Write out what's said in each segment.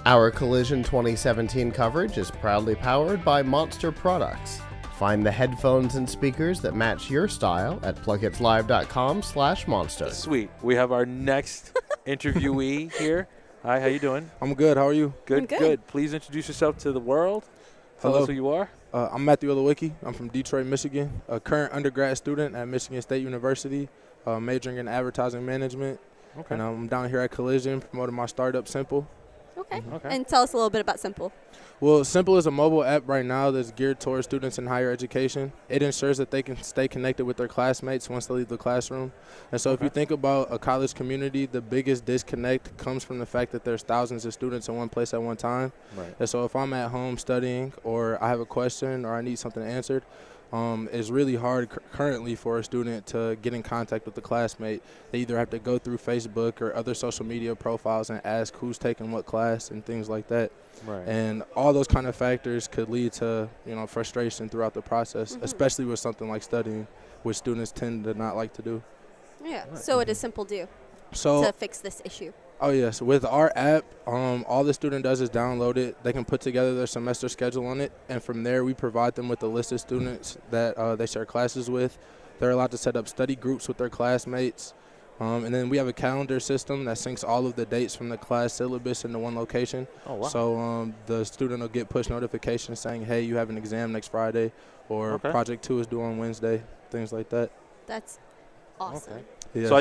Our Collision 2017 coverage is proudly powered by Monster Products. Find the headphones and speakers that match your style at PLuGHiTzLive.com/monster. Sweet. We have our next interviewee here. Hi, how you doing? I'm good. How are you? Good, good. Please introduce yourself to the world. Tell Hello. us who you are. I'm Matthew Olowicki. I'm from Detroit, Michigan, a current undergrad student at Michigan State University, majoring in advertising management. Okay. And I'm down here at Collision promoting my startup, Sympl. Okay. Okay. And tell us a little bit about Sympl. Well, Sympl is a mobile app right now that's geared towards students in higher education. It ensures that they can stay connected with their classmates once they leave the classroom. And so if you think about a college community, the biggest disconnect comes from the fact that there's thousands of students in one place at one time. Right. And so if I'm at home studying or I have a question or I need something answered, it's really hard currently for a student to get in contact with the classmate. They either have to go through Facebook or other social media profiles and ask who's taking what class and things like that. Right. And all those kind of factors could lead to, frustration throughout the process, especially with something like studying, which students tend to not like to do. Yeah. So what does Sympl do So, to fix this issue? oh yes, with our app, all the student does is download it. They can put together their semester schedule on it, and from there we provide them with a list of students that they share classes with. They're allowed to set up study groups with their classmates. And then we have a calendar system that syncs all of the dates from the class syllabus into one location. Oh, wow. So the student will get push notifications saying, hey, you have an exam next Friday, or Project 2 is due on Wednesday, things like that. That's awesome. Okay. Yes.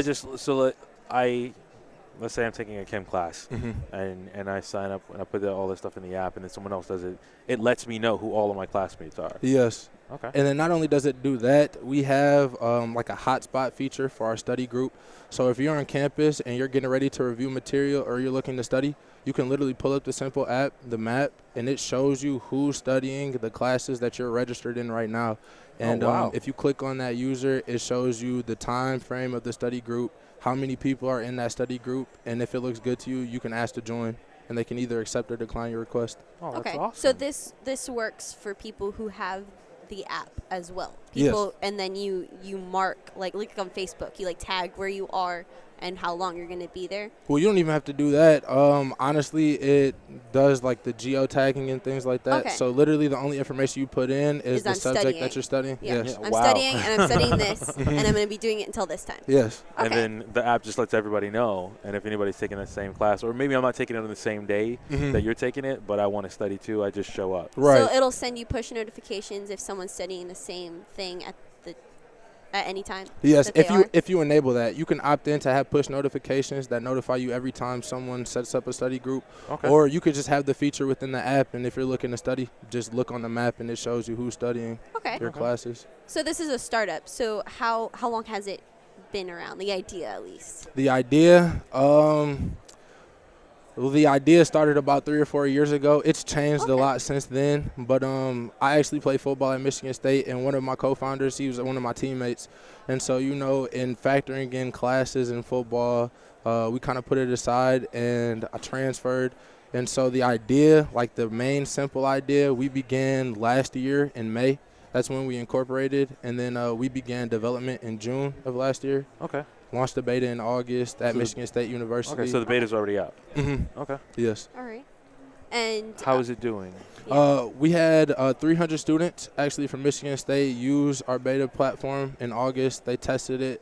Let's say I'm taking a chem class, and I sign up and I put all this stuff in the app, and then someone else does it. It lets me know who all of my classmates are. Yes. Okay. And then not only does it do that, we have like a hotspot feature for our study group. So if you're on campus and you're getting ready to review material or you're looking to study, you can literally pull up the Sympl app, the map, and it shows you who's studying the classes that you're registered in right now. And if you click on that user, it shows you the time frame of the study group, how many people are in that study group, and if it looks good to you, you can ask to join, and they can either accept or decline your request. Oh, that's Okay. awesome. So this works for people who have the app as well. Yes. People, and then you mark, like on Facebook, you tag where you are and how long you're going to be there. Well, you don't even have to do that. Honestly, it does like the geotagging and things like that. Okay. So literally the only information you put in is the I'm subject studying. that you're studying. Yeah. Yes. I'm Wow. studying, and I'm studying this, and I'm going to be doing it until this time. Yes. Okay. And then the app just lets everybody know, and if anybody's taking the same class, or maybe I'm not taking it on the same day that you're taking it, but I want to study too, I just show up. Right. So it'll send you push notifications if someone's studying the same thing at any time. Yes, that if you enable that, you can opt in to have push notifications that notify you every time someone sets up a study group. Okay. Or you could just have the feature within the app, and if you're looking to study, just look on the map and it shows you who's studying Okay. your classes. So this is a startup. So how long has it been around? The idea, at least. The idea, the idea started about 3 or 4 years ago. It's changed a lot since then, but I actually played football at Michigan State, and one of my co-founders, he was one of my teammates. And so, in factoring in classes in football, we kind of put it aside, and I transferred. And so the idea, like the main Sympl idea, we began last year in May. That's when we incorporated, and then we began development in June of last year. Okay. Launched the beta in August at Michigan State University. Okay, so the beta's already out. Okay. Yes. All right. And How is it doing? We had 300 students actually from Michigan State use our beta platform in August. They tested it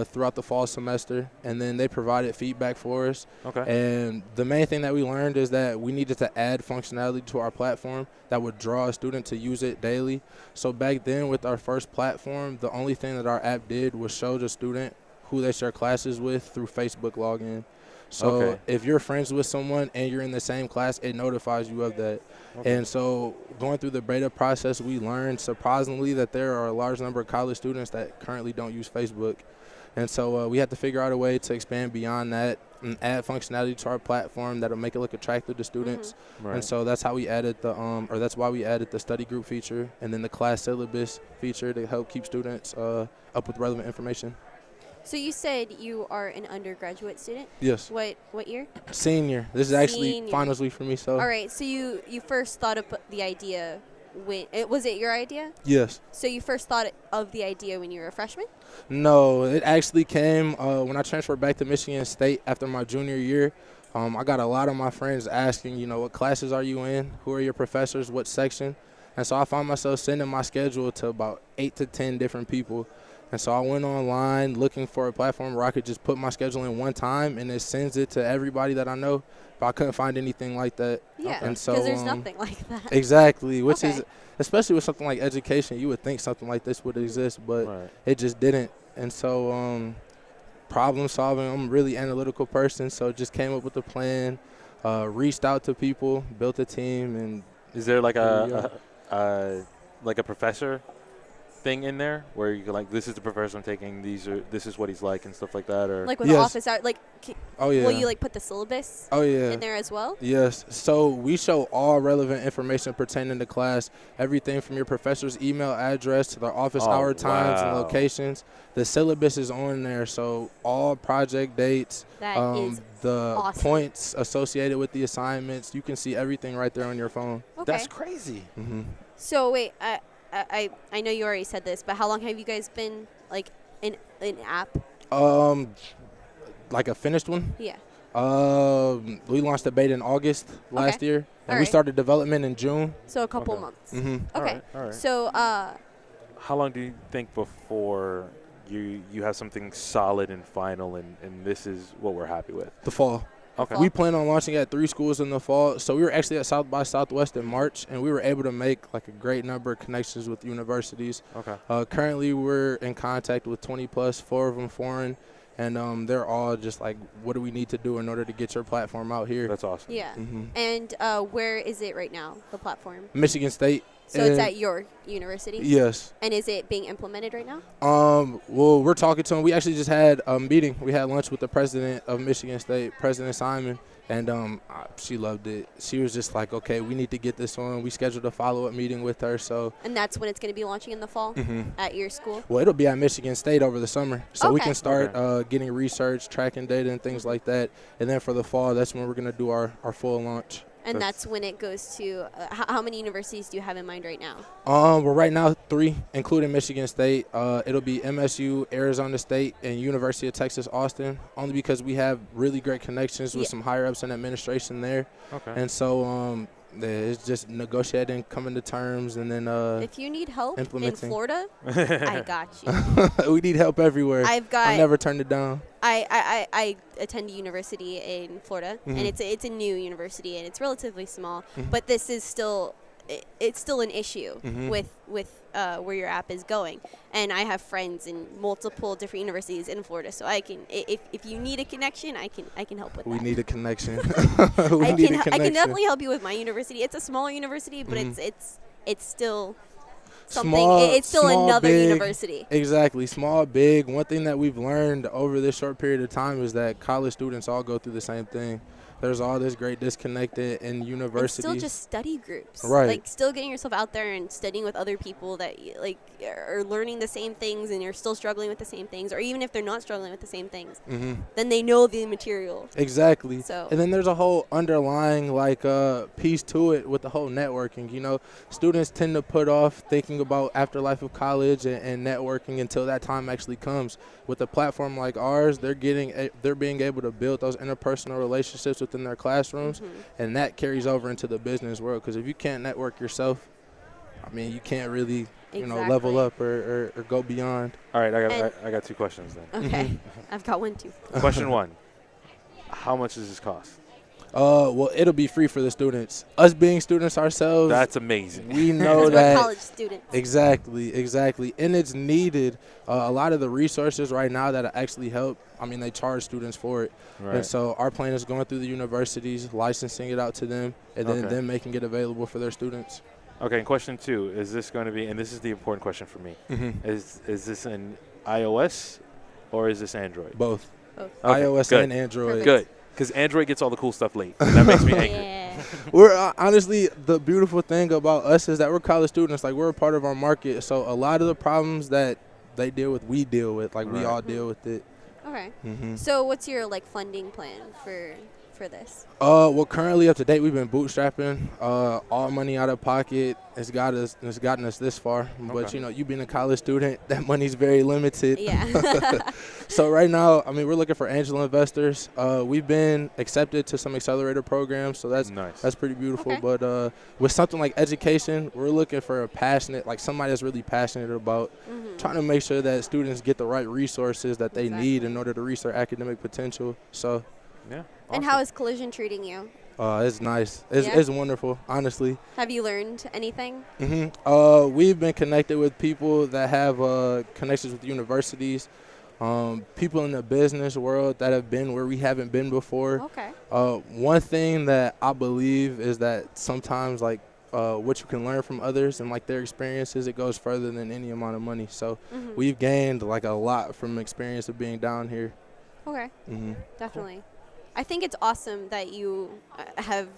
throughout the fall semester, and then they provided feedback for us. Okay. And the main thing that we learned is that we needed to add functionality to our platform that would draw a student to use it daily. So back then with our first platform, the only thing that our app did was show the student who they share classes with through Facebook login. So if you're friends with someone and you're in the same class, it notifies you of that. And so going through the beta process, we learned surprisingly that there are a large number of college students that currently don't use Facebook. And so we had to figure out a way to expand beyond that and add functionality to our platform that'll make it look attractive to students. Right. And so that's how we added that's why we added the study group feature and then the class syllabus feature to help keep students up with relevant information. so you said you are an undergraduate student. Yes. What year? Senior. This is actually Senior. finals week for me. So. All right. So you first thought of the idea when was it your idea? Yes. So you first thought of the idea when you were a freshman? No, it actually came when I transferred back to Michigan State after my junior year. I got a lot of my friends asking, you know, what classes are you in? Who are your professors? What section? And so I found myself sending my schedule to about 8 to 10 different people. And so I went online looking for a platform where I could just put my schedule in one time and it sends it to everybody that I know. But I couldn't find anything like that. Yeah, and so because there's nothing like that. Exactly, which Okay. is, especially with something like education, you would think something like this would exist, but Right. it just didn't. And so problem solving, I'm a really analytical person, so just came up with a plan, reached out to people, built a team, and Is there like There a professor thing in there where you can like, this is the professor I'm taking, this is what he's like and stuff like that, or Like with Yes. office hours, like, oh yeah, will you like put the syllabus oh yeah. in there as well? Yes. So we show all relevant information pertaining to class, everything from your professor's email address to their office Oh, hour times and wow. locations. The syllabus is on there, so all project dates, That is the awesome. points associated with the assignments. You can see everything right there on your phone. Okay. that's crazy. hmm So wait, I know you already said this, but how long have you guys been like in an app? Like a finished one. Yeah. We launched the beta in August last year, and we Alright. started development in June. So a couple Okay. months. hmm Okay. All right. So How long do you think before you have something solid and final, and this is what we're happy with? The fall. Okay. fall. We plan on launching at 3 schools in the fall. So we were actually at South by Southwest in March, and we were able to make like a great number of connections with universities. Okay. Currently, we're in contact with 20 plus, 4 of them foreign, and they're all just like, what do we need to do in order to get your platform out here? That's awesome. yeah. hmm And where is it right now? The platform. Michigan State. So it's and- at your university. Yes. And is it being implemented right now? Well, we're talking to him. We actually just had a meeting. We had lunch with the president of Michigan State, President Simon, and she loved it. She was just like, okay, we need to get this on. We scheduled a follow-up meeting with her. So, And that's when it's going to be launching in the fall at your school. well, it'll be at Michigan State over the summer. So we Okay. can start getting research, tracking data, and things like that. And then for the fall, that's when we're going to do our full launch. And That's- that's when it goes to how many universities do you have in mind right now? Well, right now 3, including Michigan State. It'll be MSU, Arizona State, and University of Texas Austin. Only because we have really great connections with Yeah. some higher ups in administration there, Okay. and so it's just negotiating, coming to terms, and then If you need help in implementing. Florida, I got you. we need help everywhere. I've got. I never turned it down. I attend a university in Florida, and Mhm. it's a new university, and it's relatively small. Mhm. But this is still it's still an issue Mhm. with where your app is going. And I have friends in multiple different universities in Florida, so I can if you need a connection, I can help with We that. need a connection. I we need a can connection. definitely help you with my university. It's a smaller university, but Mhm. it's still something. Small- It's still small, another big. university. Exactly. Small, big. One thing that we've learned over this short period of time is that college students all go through the same thing. There's all this great disconnected in And universities. still just study groups. Right. Like still getting yourself out there and studying with other people that like are learning the same things and you're still struggling with the same things, or even if they're not struggling with the same things, hmm then they know the material. Exactly. So- And then there's a whole underlying like piece to it with the whole networking. You know, students tend to put off thinking about afterlife of college and networking until that time actually comes. With a platform like ours, they're being able to build those interpersonal relationships within their classrooms, and that carries over into the business world. Because if you can't network yourself, I mean, you can't really level Exactly. up or go beyond. All right. And- I got 2 questions then. Okay. I've got one too. Question 1: how much does this cost? Well, it'll be free for the students. Us being students ourselves, That's amazing. we know We're that. college students. Exactly. And it's needed. A lot of the resources right now that actually help, I mean, they charge students for it. Right. And so our plan is going through the universities, licensing it out to them, and then Okay. them making it available for their students. Okay. And question 2: is this going to be? And this is the important question for me. Mm-hmm. Is this an iOS or is this Android? Both. Both. Okay, iOS good. and Android. Perfect. Good. Because Android gets all the cool stuff late. And that makes me angry. Yeah. We're honestly, the beautiful thing about us is that we're college students. Like, we're a part of our market. So a lot of the problems that they deal with, we deal with. Like, we Right. all deal with it. Okay. Mm-hmm. So what's your like funding plan for for this? Well, currently up to date, we've been bootstrapping, all money out of pocket. It's gotten us this far. But Okay. you being a college student, that money's very limited. Yeah. So right now, I mean, we're looking for angel investors. We've been accepted to some accelerator programs, so that's Nice. that's pretty beautiful. Okay. But with something like education, we're looking for a passionate, like somebody that's really passionate about trying to make sure that students get the right resources that they need in order to reach their academic potential. So Yeah. And how is Collision treating you? it's nice. It's, Yeah? it's wonderful, honestly. Have you learned anything? We've been connected with people that have connections with universities, people in the business world that have been where we haven't been before. Okay. One thing that I believe is that sometimes, like, what you can learn from others and, like, their experiences, it goes further than any amount of money. So we've gained, like, a lot from the experience of being down here. Okay. Definitely. I think it's awesome that you have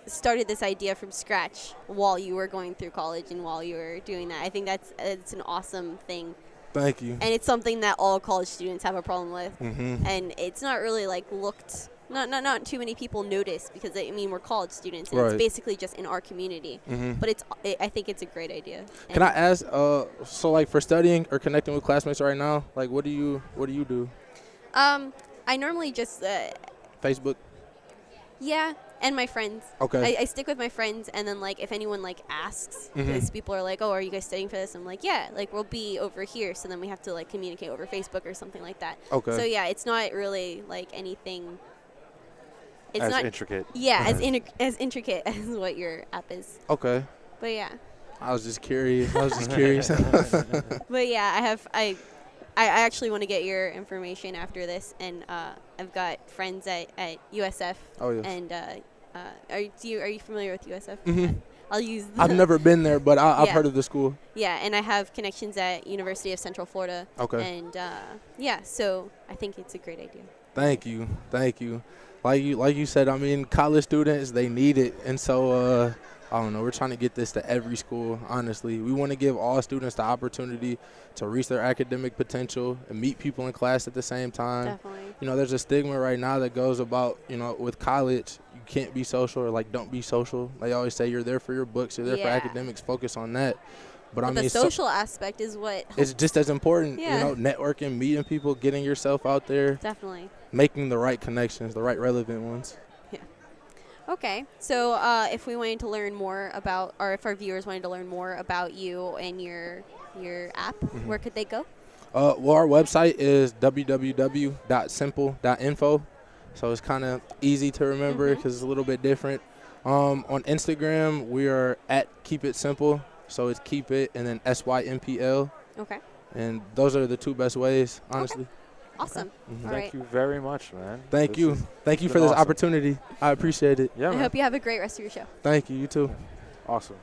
started this idea from scratch while you were going through college and while you were doing that. I think it's an awesome thing. Thank you. And it's something that all college students have a problem with. And it's not really like looked, not too many people notice because, I mean, we're college students and it's Right. basically just in our community. But I think it's a great idea. Can I ask, so, like, for studying or connecting with classmates right now, like, what do you do? I normally just, Facebook? yeah, and my friends. Okay. I stick with my friends, and then, like, if anyone, like, asks, because people are like, oh, are you guys studying for this? I'm like, yeah, like, we'll be over here, so then we have to, like, communicate over Facebook or something like that. Okay. So, yeah, it's not really, like, anything. It's As not intricate. Yeah, as intricate as what your app is. Okay. But, yeah. I was just curious. But, yeah, I actually want to get your information after this, and I've got friends at USF. Oh, yes. And are you familiar with USF? I'll use. I've never been there, but I've Yeah. heard of the school. Yeah, and I have connections at University of Central Florida. Okay. And yeah, so I think it's a great idea. Thank you. Like you said, I mean, college students, they need it, and so I don't know. We're trying to get this to every school. Honestly, we want to give all students the opportunity to reach their academic potential and meet people in class at the same time. Definitely. There's a stigma right now that goes about, with college, you can't be social or, like, don't be social. They always say you're there for your books, you're there for Yeah. academics, focus on that. But I But mean, the social aspect is what. it's just as important, Yeah. networking, meeting people, getting yourself out there, Definitely. making the right connections, the right relevant ones. Okay, so if we wanted to learn more about, or if our viewers wanted to learn more about you and your app, where could they go? Well, our website is www.sympl.info, so it's kind of easy to remember because it's a little bit different. On Instagram, we are at Keep It Simple, so it's Keep It and then SYMPL, Okay, and those are the two best ways, honestly. awesome. All Thank right. you very much, man. Thank you been for this awesome. opportunity. I appreciate it. Yeah, I man. hope you have a great rest of your show. Thank you. You too. Awesome.